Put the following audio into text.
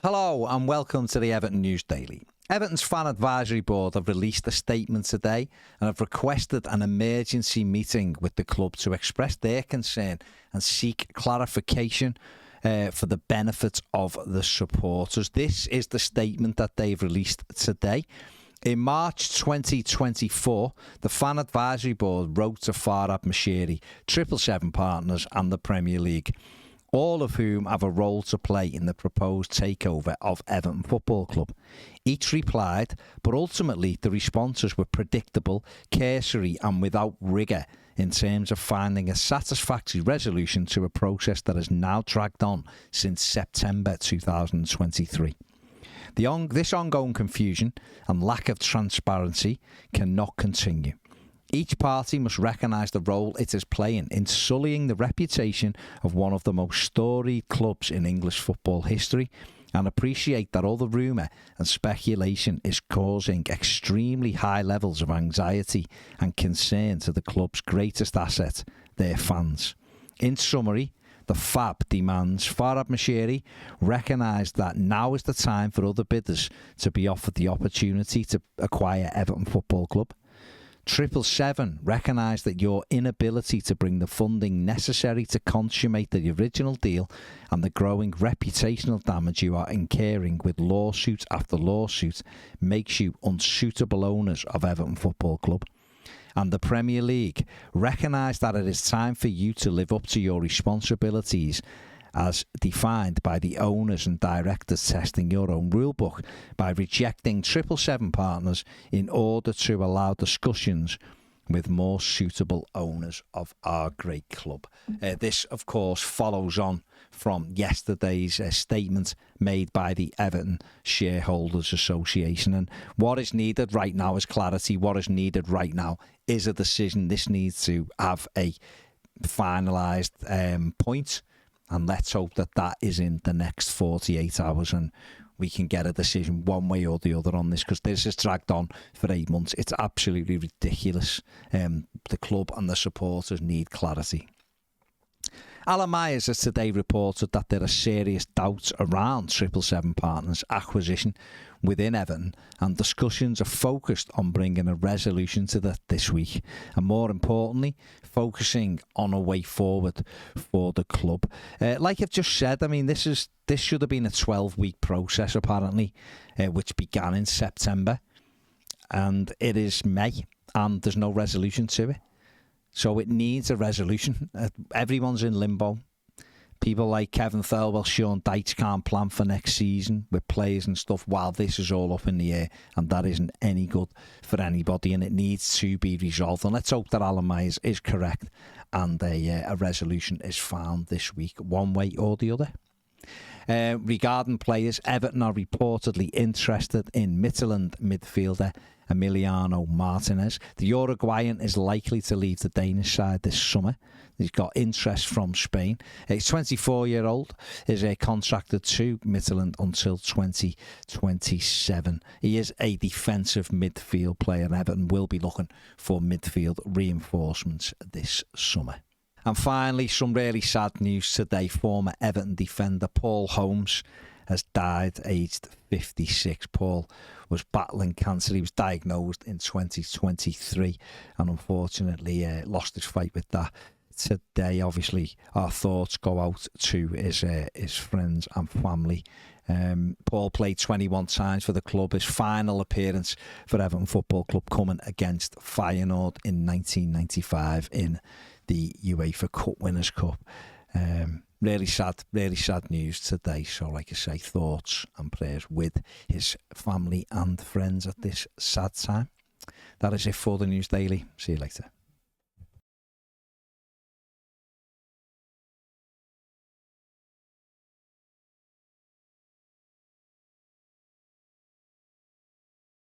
Hello and welcome to the Everton News Daily. Everton's Fan Advisory Board have released a statement today and have requested an emergency meeting with the club to express their concern and seek clarification for the benefit of the supporters. This is the statement that they've released today. In March 2024, the Fan Advisory Board wrote to Farhad Moshiri, 777 partners and the Premier League, all of whom have a role to play in the proposed takeover of Everton Football Club. Each replied, but ultimately the responses were predictable, cursory and without rigour in terms of finding a satisfactory resolution to a process that has now dragged on since September 2023. This ongoing confusion and lack of transparency cannot continue. Each party must recognise the role it is playing in sullying the reputation of one of the most storied clubs in English football history and appreciate that all the rumour and speculation is causing extremely high levels of anxiety and concern to the club's greatest asset, their fans. In summary, the FAB demands Farhad Moshiri recognise that now is the time for other bidders to be offered the opportunity to acquire Everton Football Club. 777 recognise that your inability to bring the funding necessary to consummate the original deal and the growing reputational damage you are incurring with lawsuit after lawsuit makes you unsuitable owners of Everton Football Club. And the Premier League recognise that it is time for you to live up to your responsibilities as defined by the owners and directors testing your own rulebook by rejecting 777 partners in order to allow discussions with more suitable owners of our great club. This, of course, follows on from yesterday's statement made by the Everton Shareholders Association. And what is needed right now is clarity. What is needed right now is a decision. This needs to have a finalised point. And let's hope that that is in the next 48 hours and we can get a decision one way or the other on this, because this has dragged on for 8 months. It's absolutely ridiculous. The club and the supporters need clarity. Alan Myers has today reported that there are serious doubts around 777 Partners' acquisition within Everton, and discussions are focused on bringing a resolution to that this week, and more importantly, focusing on a way forward for the club. Like I've just said, I mean, this should have been a 12-week process apparently, which began in September, and it is May, and there's no resolution to it. So it needs a resolution. Everyone's in limbo. People like Kevin Thelwell, Sean Dyche can't plan for next season with players and stuff while this is all up in the air, and that isn't any good for anybody, and it needs to be resolved. And let's hope that Alan Myers is correct and a resolution is found this week, one way or the other. Regarding players, Everton are reportedly interested in Midtjylland midfielder Emiliano Martinez. The Uruguayan is likely to leave the Danish side this summer. He's got interest from Spain. He's 24-year-old, is contracted to Midtjylland until 2027. He is a defensive midfield player, and Everton will be looking for midfield reinforcements this summer. And finally, some really sad news today. Former Everton defender Paul Holmes has died, aged 56. Paul was battling cancer. He was diagnosed in 2023 and unfortunately lost his fight with that. Today, obviously, our thoughts go out to his friends and family. Paul played 21 times for the club. His final appearance for Everton Football Club coming against Feyenoord in 1995 in the UEFA Cup Winners' Cup. Really sad news today. So, like I say, thoughts and prayers with his family and friends at this sad time. That is it for the News Daily. See you later.